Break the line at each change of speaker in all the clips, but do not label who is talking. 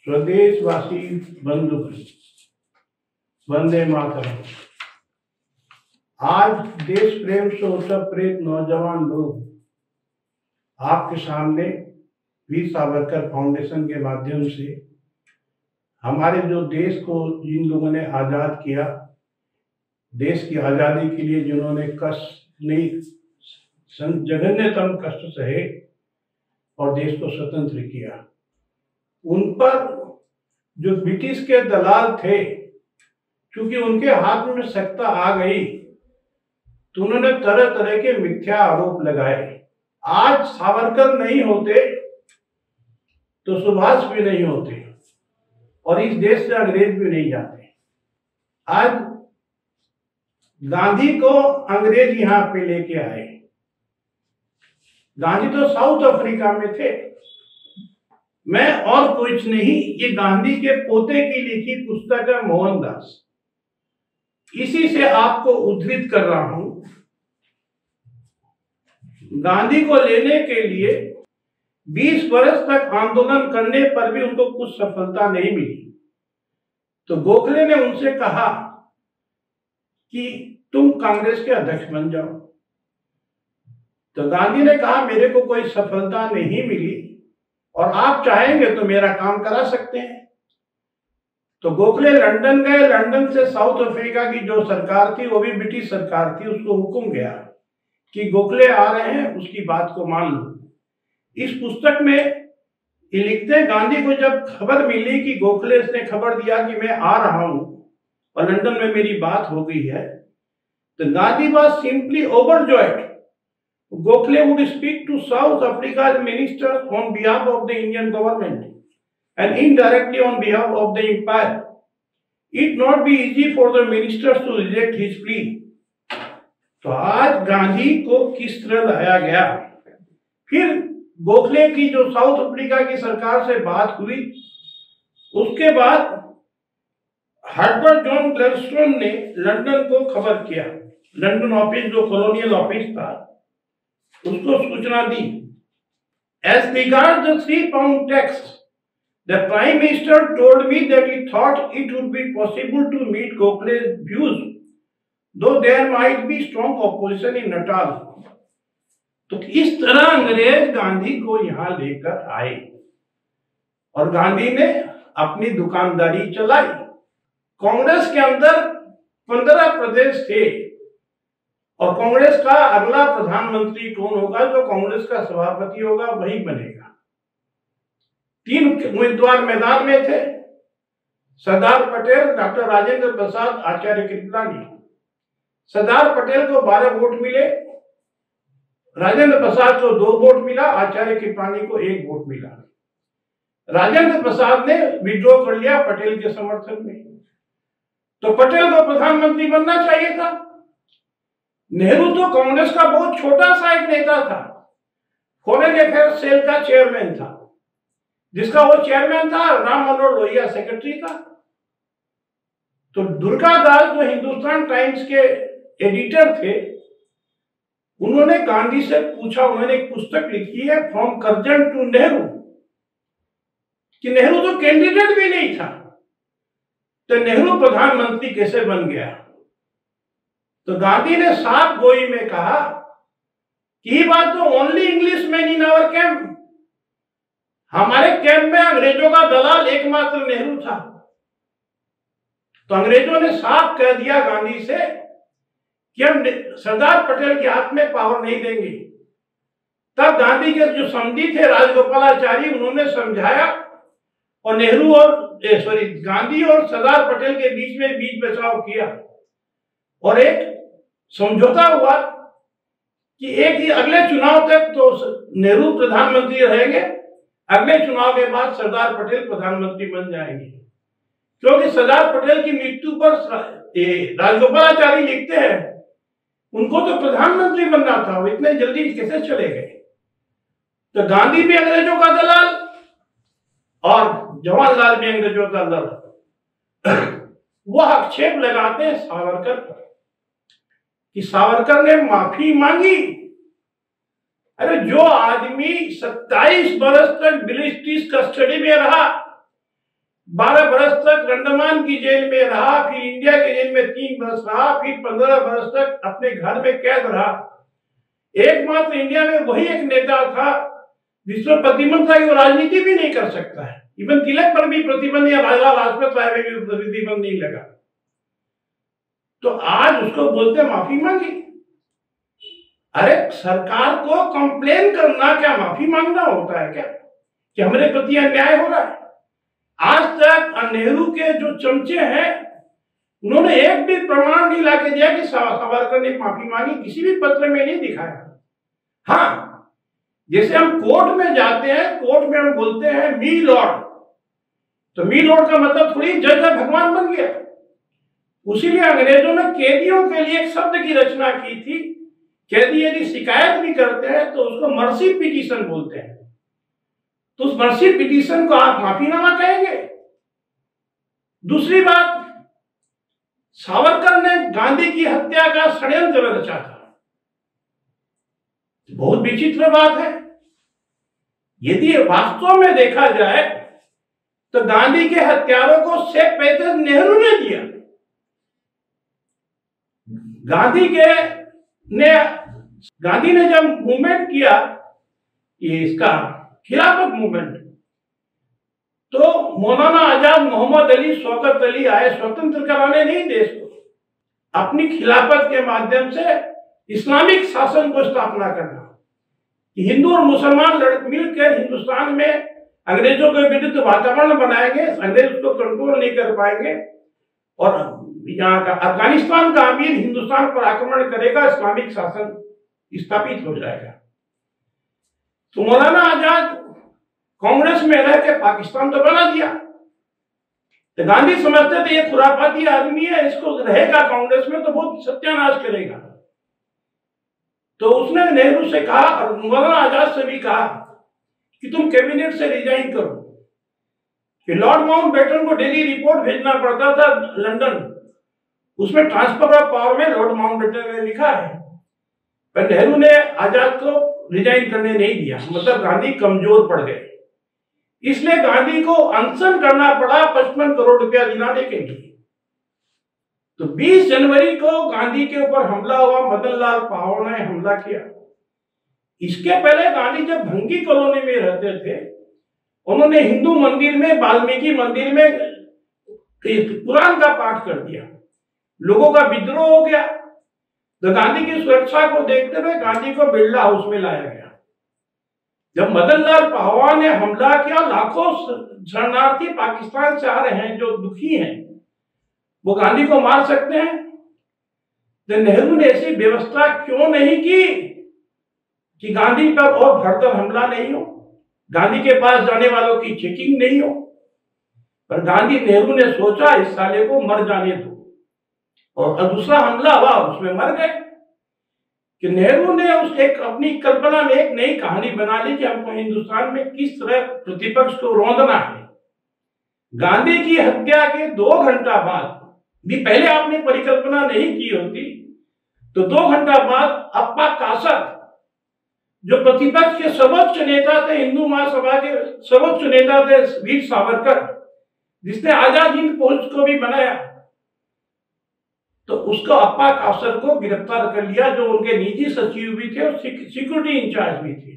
स्वदेशवासी बंधुगण, वंदे मातरम। आज देश प्रेम से ओतप्रोत नौजवान लोग आपके सामने वीर सावरकर फाउंडेशन के माध्यम से हमारे जो देश को जिन लोगों ने आजाद किया, देश की आजादी के लिए जिन्होंने जघन्यतम कष्ट सहे और देश को स्वतंत्र किया, उन पर जो ब्रिटिश के दलाल थे, क्योंकि उनके हाथ में सत्ता आ गई तो उन्होंने तरह तरह के मिथ्या आरोप लगाए। आज सावरकर नहीं होते तो सुभाष भी नहीं होते और इस देश से अंग्रेज भी नहीं जाते। आज गांधी को अंग्रेज यहां पे लेके आए। गांधी तो साउथ अफ्रीका में थे। मैं और कुछ नहीं, ये गांधी के पोते की लिखी पुस्तक है मोहनदास, इसी से आपको उद्धृत कर रहा हूं। गांधी को लेने के लिए 20 वर्ष तक आंदोलन करने पर भी उनको कुछ सफलता नहीं मिली, तो गोखले ने उनसे कहा कि तुम कांग्रेस के अध्यक्ष बन जाओ। तो गांधी ने कहा मेरे को कोई सफलता नहीं मिली और आप चाहेंगे तो मेरा काम करा सकते हैं। तो गोखले लंदन गए। लंदन से साउथ अफ्रीका की जो सरकार थी, वो भी ब्रिटिश सरकार थी, उसको हुक्म गया कि गोखले आ रहे हैं, उसकी बात को मान लो। इस पुस्तक में ये लिखते हैं, गांधी को जब खबर मिली कि गोखले ने खबर दिया कि मैं आ रहा हूं और लंदन में मेरी बात हो गई है, तो Gandhi was simply overjoyed. Gokhale would speak to South Africa's ministers on behalf of the Indian government and indirectly on behalf of the empire. It not be easy for the ministers to reject his plea. तो आज गांधी को किस तरह लाया गया। फिर गोखले की जो साउथ अफ्रीका की सरकार से बात हुई, उसके बाद हार्पर जॉन ग्लैडस्टोन ने लंदन को खबर किया। लंदन ऑफिस जो कॉलोनियल ऑफिस था, उसको सूचना दी। As regards the £3 tax, the Prime Minister told me that he thought it would be possible to meet Gokhale's views, though there might be strong opposition in Natal. तो इस तरह अंग्रेज गांधी को यहां लेकर आए और गांधी ने अपनी दुकानदारी चलाई। कांग्रेस के अंदर 15 प्रदेश थे और कांग्रेस का अगला प्रधानमंत्री कौन होगा, जो कांग्रेस का सभापति होगा वही बनेगा। 3 उम्मीदवार मैदान में थे, सरदार पटेल, डॉक्टर राजेंद्र प्रसाद, आचार्य कृपलानी। सरदार पटेल को 12 वोट मिले, राजेंद्र प्रसाद को 2 वोट मिला, आचार्य कृपलानी को 1 वोट मिला। राजेंद्र प्रसाद ने विड्रॉ कर लिया पटेल के समर्थन में। तो पटेल को प्रधानमंत्री बनना चाहिए था। नेहरू तो कांग्रेस का बहुत छोटा सा एक नेता था, फॉरेन अफेयर्स सेल का चेयरमैन था, जिसका वो चेयरमैन था राम मनोहर लोहिया सेक्रेटरी था। तो दुर्गा दास जो हिंदुस्तान टाइम्स के एडिटर थे, उन्होंने गांधी से पूछा, उन्होंने एक पुस्तक लिखी है फ्रॉम करजन टू नेहरू, कि नेहरू तो कैंडिडेट भी नहीं था, तो नेहरू प्रधानमंत्री कैसे बन गया। तो गांधी ने साफ गोई में कहा कि ये बात तो only English man in our camp, हमारे कैंप में अंग्रेजों का दलाल एकमात्र नेहरू था। तो अंग्रेजों ने साफ कह दिया गांधी से कि हम सरदार पटेल के हाथ में पावर नहीं देंगे। तब गांधी के जो समधी थे राजगोपालाचारी, उन्होंने समझाया और नेहरू और गांधी और सरदार पटेल के बीच में बीच बचाव किया और एक समझौता हुआ कि एक ही अगले चुनाव तक तो नेहरू प्रधानमंत्री रहेंगे, अगले चुनाव के बाद सरदार पटेल प्रधानमंत्री बन जाएंगे। क्योंकि सरदार पटेल की मृत्यु पर राजगोपालाचारी लिखते हैं, उनको तो प्रधानमंत्री बनना था, वो इतने जल्दी कैसे चले गए। तो गांधी भी अंग्रेजों का दलाल और जवाहरलाल भी अंग्रेजों का दलाल। वो आक्षेप लगाते हैं सावरकर पर कि सावरकर ने माफी मांगी। अरे जो आदमी 27 बरस तक ब्रिटिश कस्टडी में रहा, 12 बरस तक अंडमान की जेल में रहा, फिर इंडिया के जेल में 3 बरस रहा, फिर 15 बरस तक अपने घर में कैद रहा। एकमात्र इंडिया में वही एक नेता था जिसमें प्रतिबंध था कि वो राजनीति भी नहीं कर सकता है। इवन तिलक पर भी प्रतिबंध या लाला लाजपत राय में भी प्रतिबंध नहीं लगा। तो आज उसको बोलते माफी मांगी। अरे सरकार को कंप्लेन करना क्या माफी मांगना होता है क्या कि हमारे प्रति अन्याय हो रहा है? आज तक नेहरू के जो चमचे हैं उन्होंने एक भी प्रमाण नहीं लाके दिया कि सावरकर ने माफी मांगी, किसी भी पत्र में नहीं दिखाया। हाँ, जैसे हम कोर्ट में जाते हैं, कोर्ट में हम बोलते हैं मी लॉर्ड, तो मी लॉर्ड का मतलब थोड़ी जज भगवान बन गया। उसीलिए अंग्रेजों ने कैदियों के लिए एक शब्द की रचना की थी। कैदी यदि शिकायत भी करते हैं तो उसको मर्सी पिटीशन बोलते हैं। तो उस मर्सी पिटीशन को आप माफीनामा कहेंगे। दूसरी बात, सावरकर ने गांधी की हत्या का षड्यंत्र रचा था। बहुत विचित्र बात है। यदि वास्तव में देखा जाए तो गांधी के हत्यारों को शेख पैतेज नेहरू ने दिया। गांधी ने जब मूवमेंट किया, ये इसका खिलाफत मूवमेंट, तो मौलाना आजाद, मोहम्मद अली, शौकत अली आए स्वतंत्र कराने नहीं देश को, अपनी खिलाफत के माध्यम से इस्लामिक शासन को स्थापना करना कि हिंदू और मुसलमान मिलकर हिंदुस्तान में अंग्रेजों के विरुद्ध वातावरण बनाएंगे, अंग्रेज उसको कंट्रोल नहीं कर पाएंगे और यहाँ का अफगानिस्तान का अमीर हिंदुस्तान पर आक्रमण करेगा, इस्लामिक शासन स्थापित हो जाएगा। तो मौलाना आजाद कांग्रेस में रह के पाकिस्तान तो बना दिया। तो गांधी समझते थे ये खुराफाती आदमी है, इसको रहेगा कांग्रेस में तो बहुत सत्यानाश करेगा। तो उसने नेहरू से कहा और मौलाना आजाद से भी कहा कि तुम कैबिनेट से रिजाइन करो। कि लॉर्ड माउंटबेटन को डेली रिपोर्ट भेजना पड़ता था लंदन, उसमें ट्रांसफर ऑफ पावर में लॉर्ड माउंटबेटन ने लिखा है, पर नेहरू ने आजाद को रिजाइन करने नहीं दिया। मतलब गांधी कमजोर पड़ गए, इसलिए गांधी को अनशन करना पड़ा 55 करोड़ रुपया दिलाने के लिए। तो 20 जनवरी को गांधी के ऊपर हमला हुआ, मदन लाल पावर ने हमला किया। इसके पहले गांधी जब भंगी कॉलोनी में रहते थे, उन्होंने हिंदू मंदिर में, वाल्मीकि मंदिर में कुरान का पाठ कर दिया। लोगों का विद्रोह हो गया। तो गांधी की सुरक्षा को देखते हुए गांधी को बिरला हाउस में लाया गया। जब मदन लाल पाहवा ने हमला किया, लाखों शरणार्थी पाकिस्तान से आ रहे हैं जो दुखी हैं, वो गांधी को मार सकते हैं। तो नेहरू ने ऐसी व्यवस्था क्यों नहीं की कि गांधी पर और भरकर हमला नहीं हो, गांधी के पास जाने वालों की चेकिंग नहीं हो। पर गांधी नेहरू ने सोचा इस साले को मर जाने दो, और दूसरा हमला हुआ उसमें मर गए। कि नेहरू ने उस एक अपनी कल्पना में एक नई कहानी बना ली कि हमको हिंदुस्तान में किस तरह प्रतिपक्ष को रौंदना है। गांधी की हत्या के 2 घंटा बाद भी, पहले आपने परिकल्पना नहीं की होती तो 2 घंटा बाद अप्पा कासर, जो प्रतिपक्ष के सर्वोच्च नेता थे, हिंदू महासभा के सर्वोच्च नेता थे, वीर सावरकर, जिसने आजाद हिंद फौज को भी बनाया, तो उसको अप्पा कासर को गिरफ्तार कर लिया, जो उनके निजी सचिव भी थे और सिक्योरिटी इंचार्ज भी थे।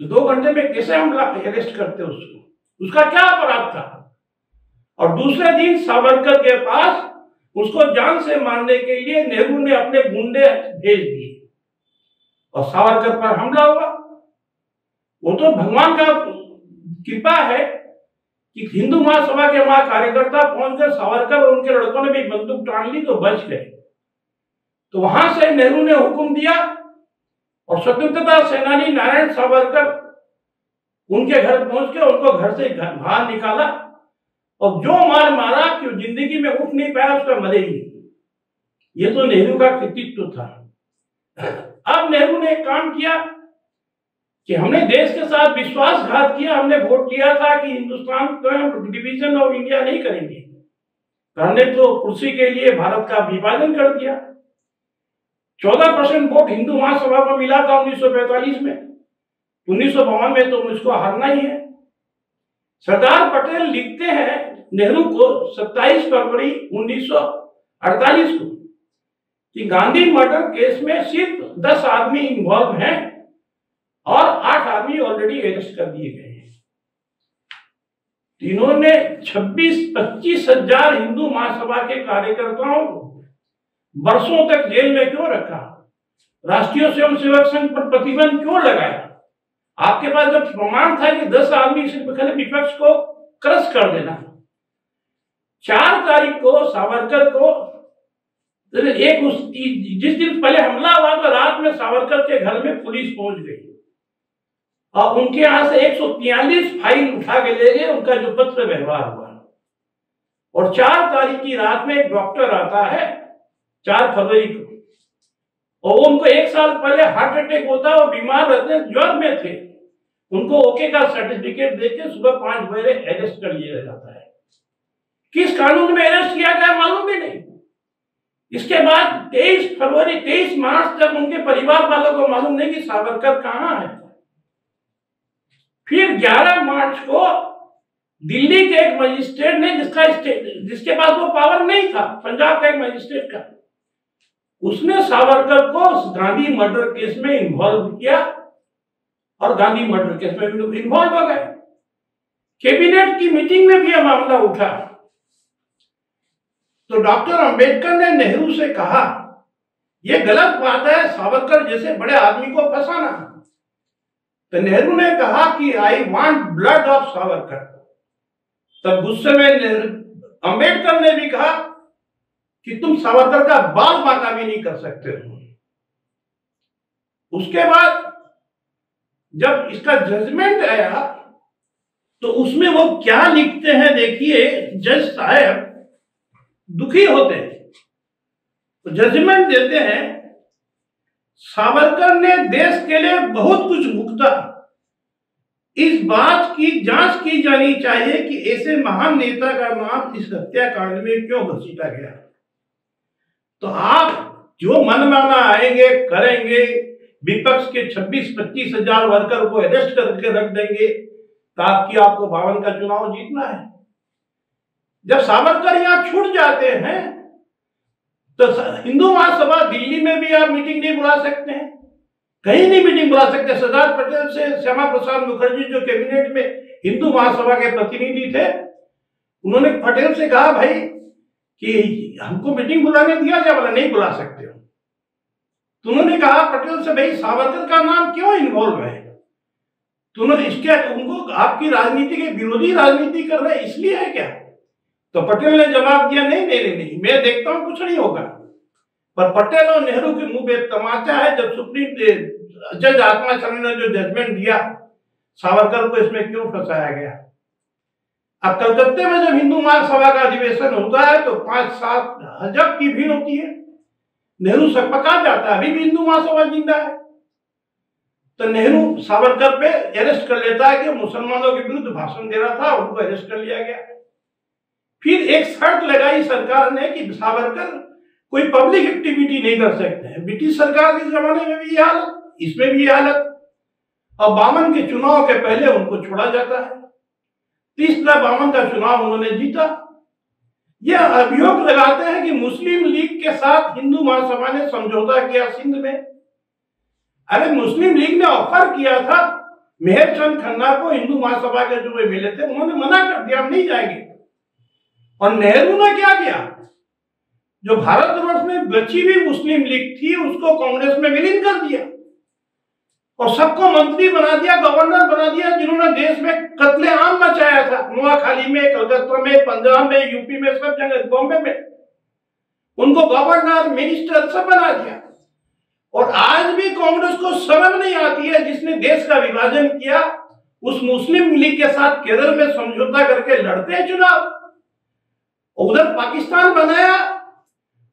तो 2 घंटे में कैसे हम अरेस्ट करते उसको? उसका क्या अपराध था? और दूसरे दिन सावरकर के पास उसको जान से मारने के लिए नेहरू ने अपने गुंडे भेज दिए और सावरकर पर हमला हुआ। वो तो भगवान का कृपा है कि हिंदू महासभा के वहां कार्यकर्ता पहुंचकर सावरकर और उनके लड़कों ने भी बंदूक टान ली तो बच गए। तो वहां से नेहरू ने हुक्म दिया और स्वतंत्रता सेनानी नारायण सावरकर उनके घर पहुंच के उनको घर से बाहर निकाला और जो मार मारा कि वो जिंदगी में उठ नहीं पाया, उसका मरेगी। ये तो नेहरू का कृतित्व था। अब नेहरू ने एक काम किया कि हमने देश के साथ विश्वासघात किया। हमने वोट किया था कि हिंदुस्तान को हम डिवीजन ऑफ इंडिया नहीं करेंगे, हमने तो कुर्सी के लिए भारत का विभाजन कर दिया। 14% वोट हिंदू महासभा को मिला था 1945 में, 1952 में तो मुझको हारना ही है। सरदार पटेल लिखते हैं नेहरू को 27 फरवरी 1948 को कि गांधी मर्डर केस में सिर्फ 10 आदमी इन्वॉल्व हैं और 8 आदमी ऑलरेडी अरेस्ट कर दिए गए हैं। इन्होंने 26-25 हजार हिंदू महासभा के कार्यकर्ताओं को वर्षों तक जेल में क्यों रखा? राष्ट्रीय स्वयंसेवक संघ पर प्रतिबंध क्यों लगाया? आपके पास जब प्रमाण था कि 10 आदमी सिर्फ खाली विपक्ष को क्रश कर देना। 4 तारीख को सावरकर को जिस दिन पहले हमला हुआ तो रात में सावरकर के घर में पुलिस पहुंच गई और उनके यहां से 143 फाइल उठा के ले गए, उनका जो पत्र व्यवहार हुआ। और 4 तारीख की रात में एक डॉक्टर आता है 4 फरवरी को, और उनको 1 साल पहले हार्ट अटैक होता और बीमार रहते, ज्वर में थे, उनको ओके का सर्टिफिकेट देके सुबह 5 बजे अरेस्ट कर लिया जाता है। किस कानून में अरेस्ट किया गया मालूम भी नहीं। इसके बाद 23 मार्च तक उनके परिवार वालों को मालूम नहीं कि सावरकर कहां है। फिर 11 मार्च को दिल्ली के एक मजिस्ट्रेट ने जिसके पास वो पावर नहीं था, पंजाब का एक मजिस्ट्रेट का, उसने सावरकर को गांधी मर्डर केस में इन्वॉल्व किया और गांधी मर्डर केस में इन्वॉल्व हो गए। कैबिनेट की मीटिंग में भी यह मामला उठा तो डॉक्टर अंबेडकर ने नेहरू से कहा यह गलत बात है सावरकर जैसे बड़े आदमी को फंसाना। तो नेहरू ने कहा कि I want blood of Savarkar. तब गुस्से में अंबेडकर ने भी कहा कि तुम सावरकर का बाल बांका भी नहीं कर सकते हो। उसके बाद जब इसका जजमेंट आया तो उसमें वो क्या लिखते हैं देखिए, जज साहब दुखी होते हैं तो जजमेंट देते हैं, सावरकर ने देश के लिए बहुत कुछ भुगता, इस बात की जांच की जानी चाहिए कि ऐसे महान नेता का नाम इस हत्याकांड में क्यों घसीटा गया। तो आप जो मनमाना आएंगे करेंगे, विपक्ष के 26-25 हजार वर्कर को अरेस्ट करके रख देंगे तो आपको 52 का चुनाव जीतना है। जब सावरकर यहां छूट जाते हैं तो हिंदू महासभा दिल्ली में भी आप मीटिंग नहीं बुला सकते हैं, कहीं नहीं मीटिंग बुला सकते। सरदार पटेल से श्यामा प्रसाद मुखर्जी जो कैबिनेट में हिंदू महासभा के प्रतिनिधि थे, उन्होंने पटेल से कहा भाई कि हमको मीटिंग बुलाने दिया जाए, बोला नहीं बुला सकते हो। तो उन्होंने कहा पटेल से भाई सावरकर का नाम क्यों इन्वॉल्व है, तो उन्होंने उनको आपकी राजनीति के विरोधी राजनीति कर रहे इसलिए है क्या? तो पटेल ने जवाब दिया नहीं, मैं देखता हूं कुछ नहीं होगा। पर पटेल और नेहरू के मुंह पे तमाचा है जब सुप्रीम जज आत्मा शरण ने जो जजमेंट दिया सावरकर को इसमें क्यों फंसाया गया। अब कलकत्ते में जब हिंदू महासभा का अधिवेशन होता है तो 5-7 हज़ार की भीड़ होती है, नेहरू सकपका जाता है, अभी भी हिंदू महासभा जिंदा है। तो नेहरू सावरकर पे अरेस्ट कर लेता है कि मुसलमानों के विरुद्ध भाषण दे रहा था, उनको अरेस्ट कर लिया गया। फिर एक शर्त लगाई सरकार ने कि सावरकर कोई पब्लिक एक्टिविटी नहीं कर सकते हैं। ब्रिटिश सरकार के जमाने में भी ये हालत, इसमें भी ये हालत। और 52 के चुनाव के पहले उनको छोड़ा जाता है। तीसरा 52 का चुनाव उन्होंने जीता। यह अभियोग लगाते हैं कि मुस्लिम लीग के साथ हिंदू महासभा ने समझौता किया सिंध में। अरे मुस्लिम लीग ने ऑफर किया था मेहर चंद खन्ना को, हिंदू महासभा के जो एमएलए थे, उन्होंने मना कर दिया हम नहीं जाएंगे। और नेहरू ने क्या किया, जो भारतवर्ष में बची हुई मुस्लिम लीग थी उसको कांग्रेस में विलीन कर दिया और सबको मंत्री बना दिया, गवर्नर बना दिया, जिन्होंने देश में कत्लेआम मचाया था। नोआखाली में, कलकत्ता में, पंजाब में, यूपी में, सब जगह, बॉम्बे में, उनको गवर्नर मिनिस्टर सब बना दिया। और आज भी कांग्रेस को समझ नहीं आती है, जिसने देश का विभाजन किया उस मुस्लिम लीग के साथ केरल में समझौता करके लड़ते हैं चुनाव। उधर पाकिस्तान बनाया,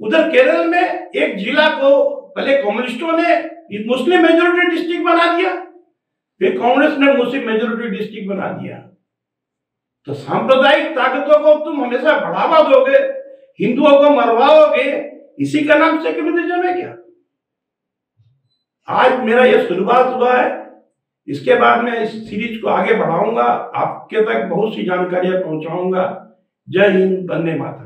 उधर केरल में एक जिला को पहले कम्युनिस्टों ने मुस्लिम मेजोरिटी डिस्ट्रिक्ट बना दिया, फिर कांग्रेस ने मुस्लिम मेजोरिटी डिस्ट्रिक्ट बना दिया। तो सांप्रदायिक ताकतों को तुम हमेशा बढ़ावा दोगे, हिंदुओं को मरवाओगे, इसी का नाम सेक्युलरिज्म है क्या? आज मेरा यह शुरुआत हुआ है, इसके बाद मैं इस सीरीज को आगे बढ़ाऊंगा, आपके तक बहुत सी जानकारियां पहुंचाऊंगा। जय हिंद, वंदे मातरम।